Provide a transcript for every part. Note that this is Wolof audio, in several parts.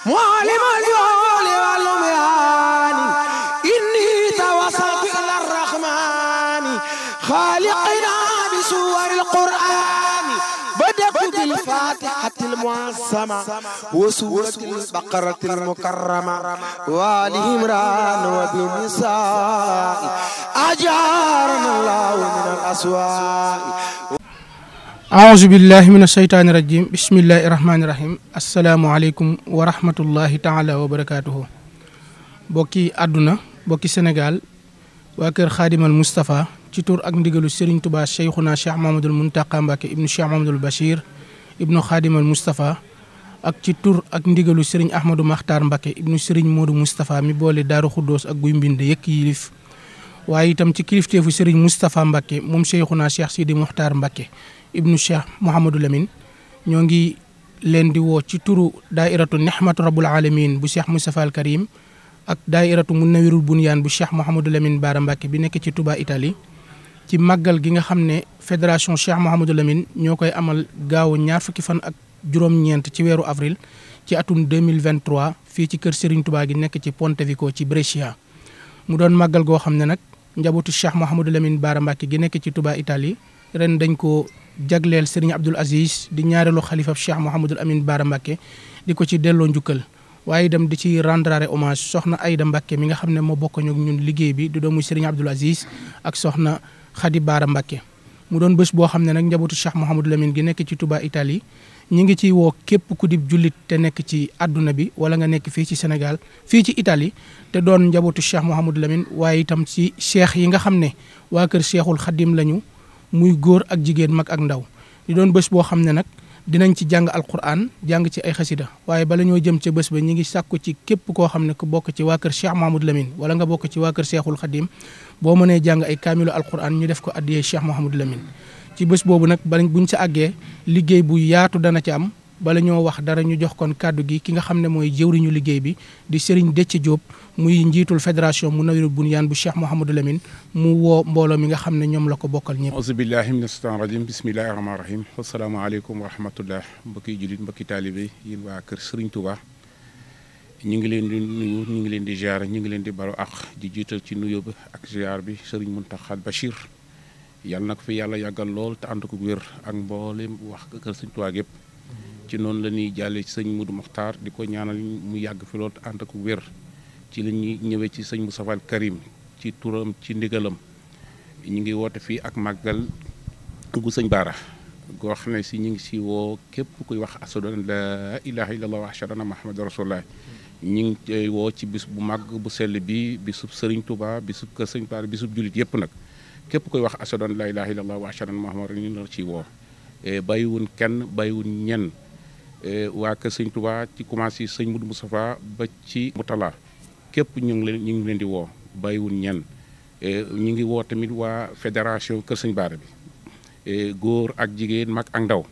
معلم اليول واللميان إني توسلت إلى الرحمن خالقنا بسور القرآن بدأت بالفاتحة المعصمة وسورة البقرة المكرمة وآل عمران وبالنساء أجارنا الله من الأسواء. أعوذ بالله من الشيطان الرجيم بسم الله الرحمن الرحيم السلام عليكم ورحمة الله تعالى وبركاته. bokki àdduna bokki Sénégal waa kër Xaadimal Moustapha ci tur ak ndigalu Serigne Touba Cheikhouna Cheikh Mouhamadoul Mountakha Mbacké ibnu Cheikh Mouhamadoul Bachir ibnu Xaadimal Moustapha ak ci tur ak ndigalu Serigne Ahmadou Makhtar Mbacké ibnu Serigne Modou Moustapha mi boole Daaru Xuddoos ak Guy Mbind yëkk yilif waaye itam ci kilifteefu Serigne Moustapha Mbacké moom Cheikhouna Cheikh Sidi Mokhtar Mbacké ibnu Cheikh Mouhamadou Lamine ñoo ngi leen di woo ci turu daairatu Nihmatu Rabbul Alamin bu Cheikh Moustapha al Karim ak daairatu Munawwirul Bunyaan bu Cheikh Mouhamadou Lamine Bara Mbacké bi nekk ci Touba Italie ci màggal gi nga xam ne fédération Cheikh Mouhamadou Lamine ñoo koy amal gaaw ñaar fukki fan ak juróom-ñeent ci weeru avril ci atum 2023 fii ci kër Serigne Touba gi nekk ci Pontevico ci Brescia mu doon màggal goo xam ne nag njabootu Cheikh Mouhamadou Lamine Bara Mbacké gi nekk ci Touba Italie ren dañ ko jagleel Serigne Abdoul Aziz di ñaareelu xalifa Cheikh Mouhamadou Amine Bara Mbacké di ko ci delloo njukkal waaye itam di ci rendre hommage soxna Aïda Mbacké mi nga xam ne moo bokk ak ñun liggéey bi di doomu Serigne Abdoul Aziz ak soxna Khady Bara Mbacké mu doon bés boo xam ne nag njabootu Cheikh Mouhamadou Lamine gi nekk ci Touba Italie ñi ngi ciy woo képp ku di jullit te nekk ci àdduna bi wala nga nekk fii ci Sénégal fii ci Italie te doon njabootu Cheikh Mouhamadou Lamine waaye itam ci cheikh yi nga xam ne waa kër Cheikhul Khadim lañu muy góor ak jigéen mag ak ndaw di doon bés boo xam ne nag dinañ ci jàng alquran jàng ci ay xasida waaye bala ñoo jëm ca bés ba ñi ngi sàkku ci képp koo xam ne ku bokk ci waa kër Cheikh Mouhamadou Lamine wala nga bokk ci waa kër Cheikhul Khadim boo mënee jàng ay kaamilu alquran ñu def ko addiyee Cheikh Mouhamadou Lamine ci bés boobu nag buñ sa àggee liggéey bu yaatu dana ci am bala ñoo wax dara ñu jox kon kàddu gi ki nga xam ne mooy jëwriñu liggéey bi di Serigne Déthié Diop muy njiitul fédération Munawwirul Bunyaan bu Cheikh Mouhamadou Lamine mu woo mbooloo mi nga xam ne ñoom la ko bokkal ñëpp. auzu billahi mina shaytaani rajim bismillahi rahmaani rahim assalaamu aleykum wa rahmatullah mbokki jullit mbokki taalibe yéen waa kër Serigne Touba ñu ngi leen di nuyu ñu ngi leen di ziar ñu ngi leen di baro ak di jiital ci nuyu bi ak ziar bi Serigne Mountakha Bachir yàlla na ko fi yàlla yàggal lool te ànd ko wér ak mboolem wax kër Serigne Touba gépp ci noonu la ñuy jàllee ci sëñ Modou Mokhtar di ko ñaanal mu yàgg fi lool te ànd ko wér ci la ñuy ñëwee ci sëñ Moustapha al Karim ci turam ci ndigalam ñu ngi woote fii ak màggal gu sëñ Bara goo xam ne si ñu ngi si woo képp kuy wax ashadu an laa ilaaha illallah wa ashhadu anna muhammadan rasulullah ñu ngi koy woo ci bis bu màgg bu sell bi bisub Serigne Touba bisub kër sëñ Bara bisub jullit yëpp nag képp koy wax ashadu an laa ilaaha illallah wa ashhadu anna muhammadan ñu la ciy woo bàyyiwun kenn bàyyiwun ñenn waa kër sëñ Touba ci commencé sëñ Modou Moustapha ba ci Moutala képp ñu ngi leen di woo bàyyiwul ñenn ñu ngi woo tamit waa fédération kër sëñ Bara bi góor ak jigéen mag ak ndaw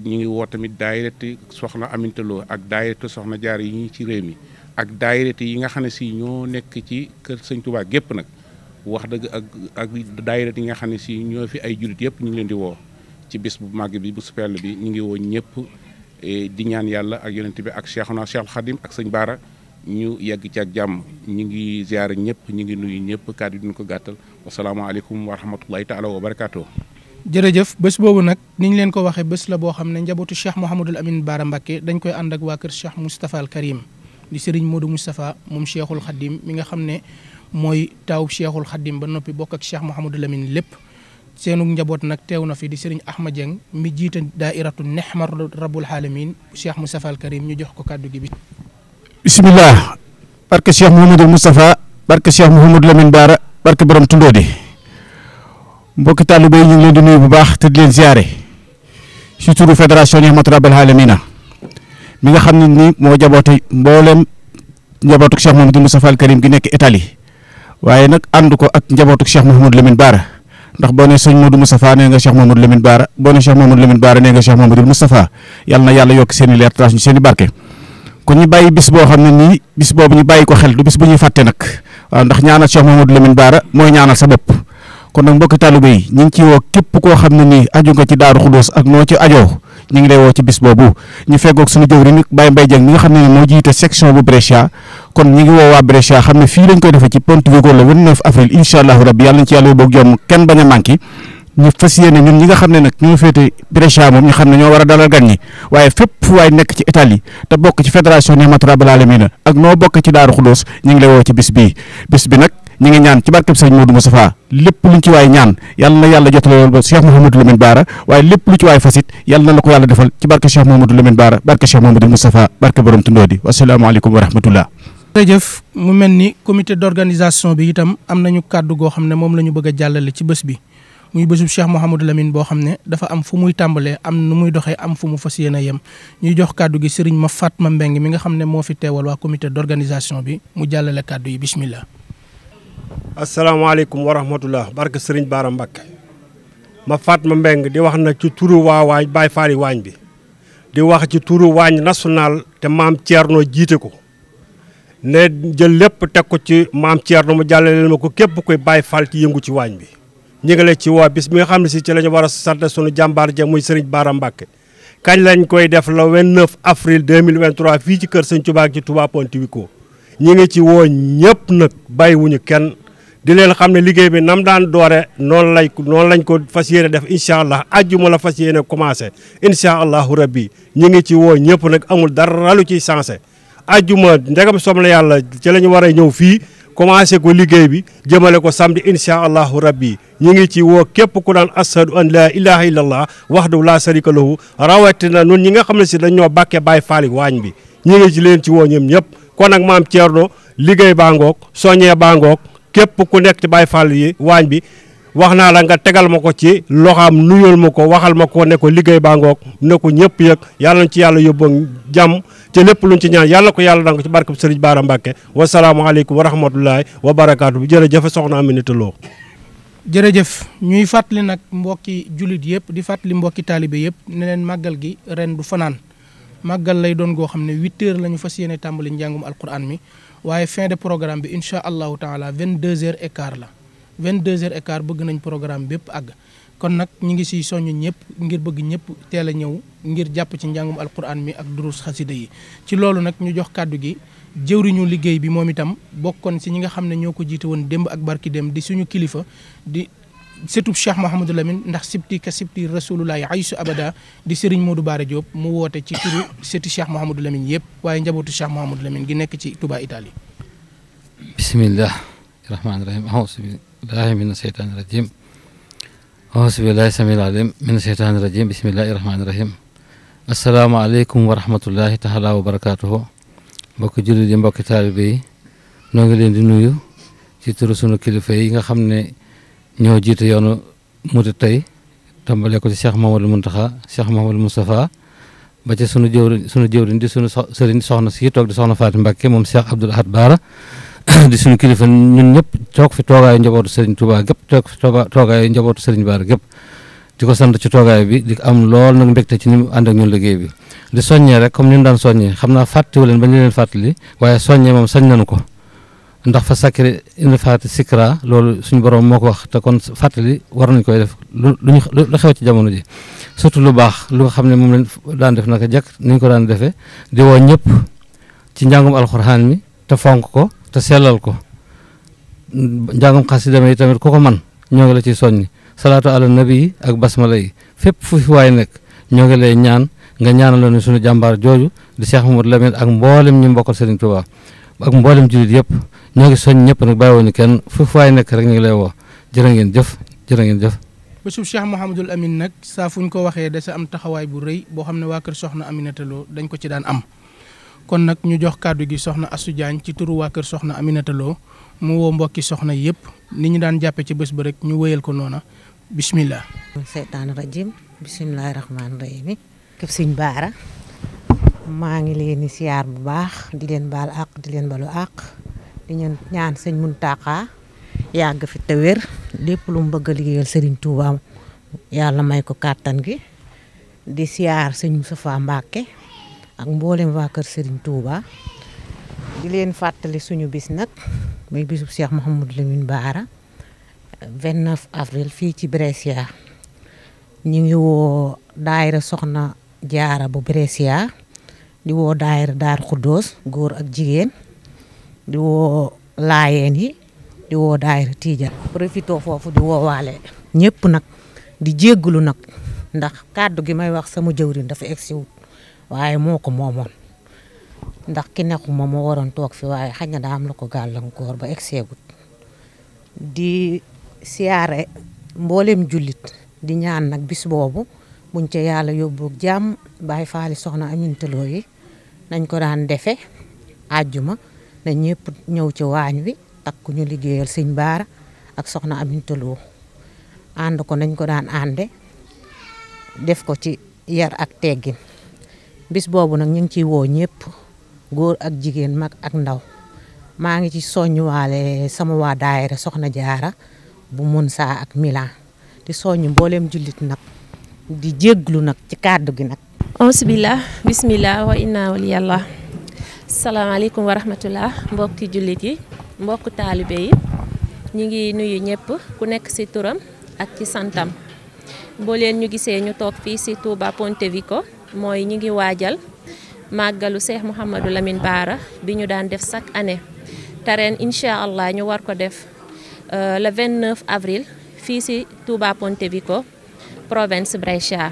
ñu ngi woo tamit daayirati soxna Amintaloo ak daayirati soxna jaar yi ñi ci réew mi ak daayirati yi nga xam ne si ñoo nekk ci kër sëñ Touba gépp nag wax dëgg ak daayirati yi nga xam ne si ñoo fi ay jullit yëpp ñu ngi leen di woo ci bis bu màgg bi bu spell bi ñu ngi woo ñëpp di ñaan yàlla ak yonent bi ak Cheikhuna Cheikh Khadim ak sëñ Bara ñu yegg ci ak jàmm ñu ngi ziare ñëpp ñu ngi nuyu ñëpp kàddu duñ ko gàttal wasalaamaaleykum wa rahmatullahi taala wa barakaatu. jërëjëf bés boobu nag ni ñu leen ko waxee bés la boo xam ne njabootu Cheikh Mouhamadou Amine Bara Mbacké dañ koy ànd ak waa kër Cheikh Moustapha al Karim di Serigne Modou Moustapha moom Cheikhul Khadim mi nga xam ne mooy taaw Cheikhul Khadim ba noppi bokk ak Cheikh Mouhamadou Lamine lépp. seenu njaboot nag teew na fi di Serigne Ahmad Dieng mi jiite daairatu Nihmatu Rabbul Alamin Cheikh Moustapha al Karim ñu jox ko kàddu gi bi bismillah barke Cheikh Mouhamadou Moustapha barke Cheikh Mouhamadou Lamine Bara barke borom tundoodi mbokki taalibe yi ñu ngi leen di nuyu bu baax te di leen ziare ci turu fédération Nihmatu Rabbul Alamin mi nga xam ne ni moo jaboote mboolem njabootuk Cheikh Mouhamadou Moustapha al Karim gi nekk Italie waaye nag ànd ko ak njabootuk Cheikh Mouhamadou Lamine Bara ndax boo ne sëñ Modou Moustapha nee nga Cheikh Mouhamadou Lamine Bara boo ne Cheikh Mouhamadou Lamine Bara nee nga Cheikh Mouhamadou Moustapha yàlla na yàlla yokk seen i leer taas ñu seen i barke kon ñu bàyyi bis boo xam ne nii bis boobu ñu bàyyi ko xel du bis bu ñuy fàtte nag waaw ndax ñaanal Cheikh Mouhamadou Lamine Bara mooy ñaanal sa bopp kon nag mbokki taalibe yi ñu ngi ci woo képp koo xam ne nii aju nga ci Daaru Xudoos ak noo ci ajoo ñu ngi lay woo ci bis boobu ñu feggoog suñu jëwriñ Baye Mbaye Dieng mi nga xam ne moo jiite section bu Brescia kon ñu ngi woo waa Brescia xam ne fii lañ koy defee ci Pontevico le 29 avril incha allahu rabbi yàlla nañ ci yàlla yóbboog jom kenn bañ a manqué ñu fas yéene ñun ñi nga xam ne nag ñoo féete Brescia moom ñu xam ne ñoo war a dalal gan ñi waaye fépp fu waay nekk ci Italie te bokk ci fédération Nihmatu Rabbil Alamin ak noo bokk ci Daaru Xudoos ñu ngi lay woo ci bis bi nag ñu ngi ñaan ci barkeb Sëriñ Modou Moustapha lépp luñ ci waay ñaan yàlla na yàlla jotale loolu ba Cheikh Mouhamadou Lamine Bara waaye lépp lu ci waay fasit yàlla na la ko yàlla defal ci barke Cheikh Mouhamadou Lamine Bara barke Cheikh Mouhamadou Moustapha barke borom Tundóodi wasalaamaaleykum wa rahmatullah. jërëjëf mu mel ni comité d'organisation bi itam am nañu kàddu goo xam ne moom la ñu bëgg a jàllale ci bés bi muy bésub Cheikh Mouhamadou Lamine boo xam ne dafa am fu muy tàmbalee am nu muy doxee am fu mu fas yéene a yem ñuy jox kàddu gi Serigne Ma Fatma Mbeng mi nga xam ne moo fi teewal waa comité d'organisation bi mu jàllale kàddu yi bismillah. asalaamaaleykum wa rahmatullah barke Serigne Bara Mbacké Ma Fatma Mbeng di wax nag ci turu waa waañ Baye Fall waañ bi di wax ci turu waañ national te maam Thierno jiite ko ne jël lépp teg ko ci maam Thierno mu jàllaleel ma ko képp koy Baye Fall ci yëngu ci waañ bi ñu ngi la ci woo bis bi nga xam ne si ci la ñu war a sant sunu jàmbaar ja muy Serigne Bara Mbacké kañ lañ koy def le 29 avril 2023 fii ci kër Sëñ Touba ci Touba Pontevico ñi ngi ci woo ñëpp nag bàyyiwuñu kenn di leen xam ne liggéey bi nam daan doore noonu lañ ko fas yéene def incha allah ajjuma la fas yéene commencé incha allahu rabbi ñi ngi ci woo ñëpp nag amul dara lu ciy sensé ajjuma ndegam som la yàlla ci la ñu war a ñëw fii commencé ko liggéey bi jëmale ko samedi incha allahu rabbi ñi ngi ci woo képp ku daan ashadu an la ilaha illallah wahdahu la sharika lahu rawatina nun ñi nga xam ne si dañoo bàkkee Baye Fall waañ bi ñi ngi ci leen ci woo ñoom ñëpp kon nag maam Thierno liggéey baa ngoog soññee baa ngoog képp ku nekk ci Baye Fall yi waañ bi wax naa la nga tegal ma ko ci loxaam nuyul ma ko waxal ma ko ne ko liggéey baa ngoog ne ko ñëpp yëg yàlla na ci yàlla yóbbu jàmm te lépp luñ ci ñaan yàlla ko yàlla danga ci barke Serigne Bara Mbacké wasalaamaaleykum wa rahmatullahi wa barakaatu bi jërëjëf soxna Aminata Lo jërëjëf ñuy fàttali nag mbokki jullit yëpp di fàttali mbokki taalibe yëpp ne leen màggal gi ren du fanaan màggal lay doon goo xam ne 8 heures la ñu fas yéene tàmbali njàngum alquran mi waaye fin de programme bi incha allahu taala 22h15 la 22h15 bëgg nañ programme bépp àgg kon nag ñu ngi siy soññ ñëpp ngir bëgg ñëpp teel a ñëw ngir jàpp ci njàngum alquran mi ak durus xasida yi ci loolu nag ñu jox kàddu gi jëwriñu liggéey bi moom itam bokkoon si ñi nga xam ne ñoo ko jiite woon démb ak barki démb di suñu kilifa di sëtub Cheikh Mouhamadou Lamine ndax sibti ka sibti rasulullahi aysu abada di Serigne Modou Bara Diop mu woote ci turu sëti Cheikh Mouhamadou Lamine yëpp waaye njabootu Cheikh Mouhamadou Lamine gi nekk ci Touba Italie bismillah rahmaani rahim auzu billahi mina sheytaani rajim auzu billahi samil alim mina sheytaani rajim bismillahi rahmaani rahim asalaamaaleykum wa rahmatullahi taala wa barakatuhu mbokki jullit yi mbokki taalibe yi noo ngi leen di nuyu ci turu sunu kilifa yi nga xam ne ñoo jiite yoonu murit tey tàmbalee ko ci Cheikh Mouhamadou Mountakha Cheikh Mouhamadou Moustapha ba ci sunu jëwriñ di sunu sëriñ soxna si toog di soxna Faati Mbacké moom Cheikh Abdoul Ahad Bara di sunu kilifa ñun ñëpp toog fi toogaayu njabootu Serigne Touba gépp toog fi toogaayu njabootu Serigne Bara gépp di ko sant ci toogaay bi di am lool nag mbégte ci ni mu ànd ak ñun liggéey bi di soññee rek comme ni ñu daan soññee xam naa fàttewu leen ba ñu leen fàttali waaye soññee moom sañ nañu ko ndax fa sakkiri indi faati sikra loolu suñu borom moo ko wax te kon fàttali war nañ koy def lu xew ci jamono ji surtout lu baax lu nga xam ne moom lañ daan def naka jekk ni ñu ko daan defee di woo ñëpp ci njàngum alxuraan mi te fonk ko te sellal ko njàngum xasida yi tamit ku ko man ñoo ngi la ciy soññi salaatu ala nabi yi ak basmala yi fépp fu fi waay nekk ñoo ngi lay ñaan nga ñaanal ñu suñu jàmbaar jooju di Cheikh Mouhamadou Lamine ak mboolem ñi mbokkal Serigne Touba ak mboolem jullit yëpp ñoo ngi soñ ñëpp nag bàyyiwuñu kenn fu waay nekk rek ñu ngi lay woo jërë ngeen jëf jërë ngeen jëf. bésub Cheikh Mouhamadou Amine nag saa fuñ ko waxee dasa am taxawaay bu rëy boo xam ne waa kër soxna Aminata Lo dañ ko ci daan am kon nag ñu jox kàddu gi soxna Assou Diagne ci turu waa kër soxna Aminata Lo mu woo mbokki soxna yëpp ni ñu daan jàppe ci bés ba rek ñu wéyal ko noona bismillah. seytaani rajim bismillahi rahmaani rahim képp Sëñ Bara maa ngi leen di siyaar bu baax di leen baal àq di leen balu àq di ñaan sëñ Mountakha yàgg fi te wér lépp lu mu bëgg a liggéeyal Serigne Touba yàlla may ko kàttan gi di siyaar sëñ Moustapha Mbacké ak mboolem waa kër Serigne Touba di leen fàttali suñu bis nag muy bisub Cheikh Mouhamadou Lamine Bara 29 avril fii ci Brescia ñu ngi woo daayira soxna jaara bu Brescia di woo daayira Daaru Xuddoos góor ak jigéen di woo laayeen yi di woo daayira Tiijaan profito foofu di woo waale ñëpp nag di jéggulu nag ndax kàddu gi may wax sama jëwriñ dafa egsi wut waaye moo ko moomoon ndax ki nekkuma moo waroon toog fi waaye xañ na daa am la ko gàllankoor ba egseegut di siyaare mboolem jullit di ñaan nag bis boobu buñ ca yàlla yóbbu jàmm Baay Faali soxna Amintaloo yi nañ ko daan defe àjjuma na ñëpp ñëw ci waañ wi takku ñu liggéeyal sëñ Baara ak soxna Amintaloo ànd ko nañ ko daan ànde def ko ci yar ak teggin bis boobu nag ñu ngi ciy woo ñëpp góor ak jigéen mag ak ndaw maa ngi ci soññuwaale sama waa daayira soxna jaara bu Monza ak Milan di soññ mbooleem jullit nag di jégglu nag ci kàddu gi nag auzubillah bismillah wa inna wali yàlla salaamaaleykum wa rahmatullah mbokki jullit yi mbokk taalibe yi ñu ngi nuyu ñëpp ku nekk ci turam ak ci santam boo leen ñu gisee ñu toog fii ci Touba Pontevico mooy ñu ngi waajal màggalu Cheikh Mouhamadou Lamine Bara bi ñu daan def chaque année te ren incha allah ñu war ko def le 29 avril fii ci Touba Pontevico province Brescia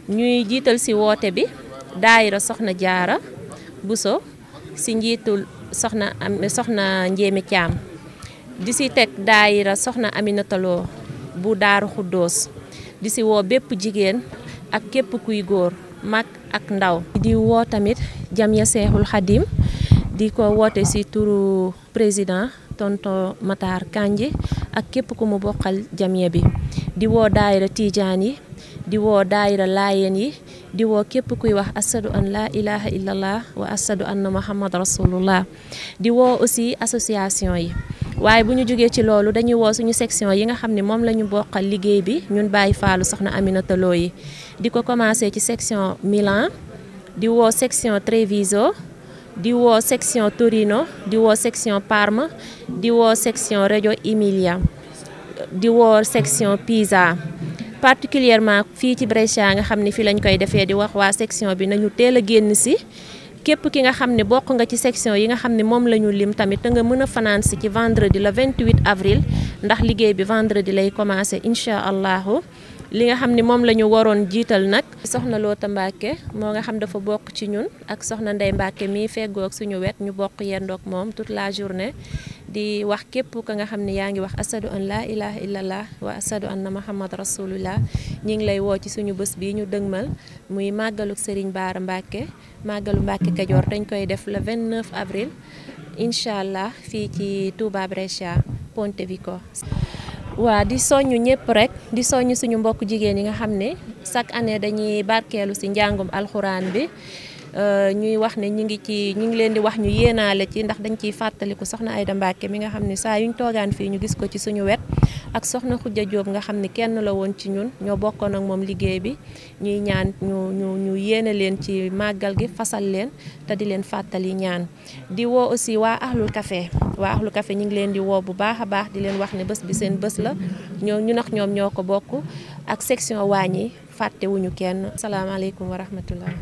ñuy jiital ci woote bi daayira soxna jaara Buso ci njiitul soxna Njéemi Caam di ci teg daayira soxna Aminata Lo bu Daaru Xuddoos di ci woo bépp jigéen ak képp kuy góor mag ak ndaw di woo tamit Jamia Seexul Xadim di ko woote ci turu président tonton Matar Kanji ak képp ku mu bokkal jamia bi di woo daayira Tijaan yi di woo daayira Laayeen yi di woo képp kuy wax asadu an la ilaha illallah wa asadu anna muhammad rasulullah di woo aussi association yi waaye bu ñu jógee ci loolu dañuy woo suñu section yi nga xam ne moom la ñu bokkal liggéey bi ñun Baay Faalu soxna Aminata Lo yi di ko commencé ci section Milan di woo section Treviso di woo section Torino di woo section Parma di woo section Reggio Emilia di woo section Pisa particulièrement fii ci Brescia nga xam ne fii lañ koy defee di wax waa section bi nañu teel a génn si képp ki nga xam ne bokk nga ci section yi nga xam ne moom la ñu lim tamit te nga mën a fanaan si ci vendredi le 28 avril ndax liggéey bi vendredi lay commencé incha allahu li nga xam ne moom la ñu waroon jiital nag soxna Loota Mbàkke moo nga xam dafa bokk ci ñun ak soxna Ndey Mbàkke mii feggoo ak suñu wet ñu bokk yendoog moom toute la journée di wax képp ka nga xam ne yaa ngi wax asadu an la ilaha illallah wa asadu anna muhammad rasulullah ñi ngi lay woo ci suñu bés bi ñu dëgmal muy màggalu Serigne Bara Mbàkke màggalu Mbàkke Kajoor dañ koy def le 29 avril incha allah fii ci Touba Brescia Pontevico waa di soññu ñëpp rek di soññu suñu mbokk jigéen yi nga xam ne chaque année dañuy barkeelu ci njàngum alxuraan bi ñuy wax ne ñu ngi leen di wax ñu yéenaale ci ndax dañ ciy fàttaliku soxna Ayda Mbàkke mi nga xam ne saa yuñ toogaan fii ñu gis ko ci suñu wet ak soxna Xujja Jóob nga xam ne kenn la woon ci ñun ñoo bokkoon ak moom liggéey bi ñuy ñaan ñu yéene leen ci màggal gi fasal leen te di leen fàttali ñaan di woo aussi waa ahlul café ñu ngi leen di woo bu baax a baax di leen wax ne bés bi seen bés la ñu nax ñoom ñoo ko bokk ak section waañ yi fàttewuñu kenn salaamaaleykum wa rahmatullah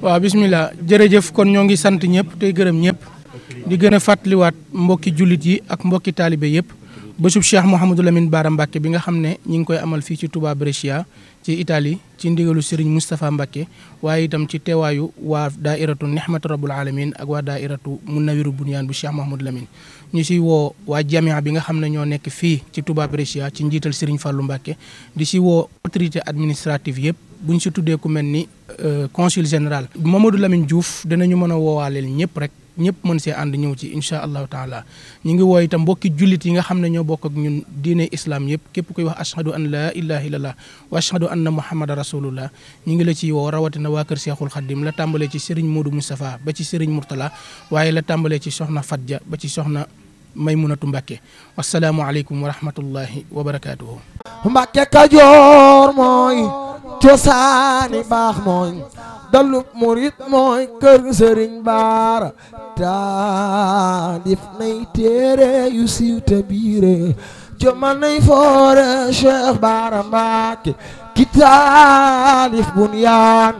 waaw bismillah jërëjëf kon ñoo ngi sant ñëpp tey gërëm ñëpp di gën a fàttaliwaat mbokki jullit yi ak mbokki taalibe yëpp bésub Cheikh Mouhamadou Lamine Bara Mbacke bi nga xam ne ñi ngi koy amal fii ci Touba Brescia ci Italie ci ndigalu Serigne Moustapha Mbacke waaye itam ci teewaayu waa daairatu Nihmatu Rabbul Alamin ak waa daairatu Munawiru Bunyaan bu Cheikh Mouhamadou Lamine ñu si woo waa jamia bi nga xam ne ñoo nekk fii ci Touba Brescia ci njiital Serigne Fallou Mbacke di si woo autorité administrative yëpp bu ñu si tuddee ku mel ni consul général Mamadou Lamine Diouf dinañu mën a woowaaleel ñëpp rek ñëpp mën see ànd ñëw ci incha allahu taala ñu ngi woo itam mbokki jullit yi nga xam ne ñoo bokk ak ñun diine islam yëpp képp koy wax ashhadu an la ilaha illallah wa ashhadu anna muhammada rasulullah ñu ngi la ciy woo rawatina waa kër Seexul Xaddim la tàmbalee ci Serigne Modou Moustapha ba ci Serigne Mourtala waaye la tàmbalee ci soxna Fadja ba ci soxna Maymunatu Mbàkke wasalaamu aleykum wa rahmatullahi wa barakaatuhu. Mbàkke Kajoor mooy cosaani baax mooy dalub murit mooy kër Sëriñ Bara taalif nay téere yu siiw te biire jamanay foore Cheikh Bara Mbacké ki taalif bunyaan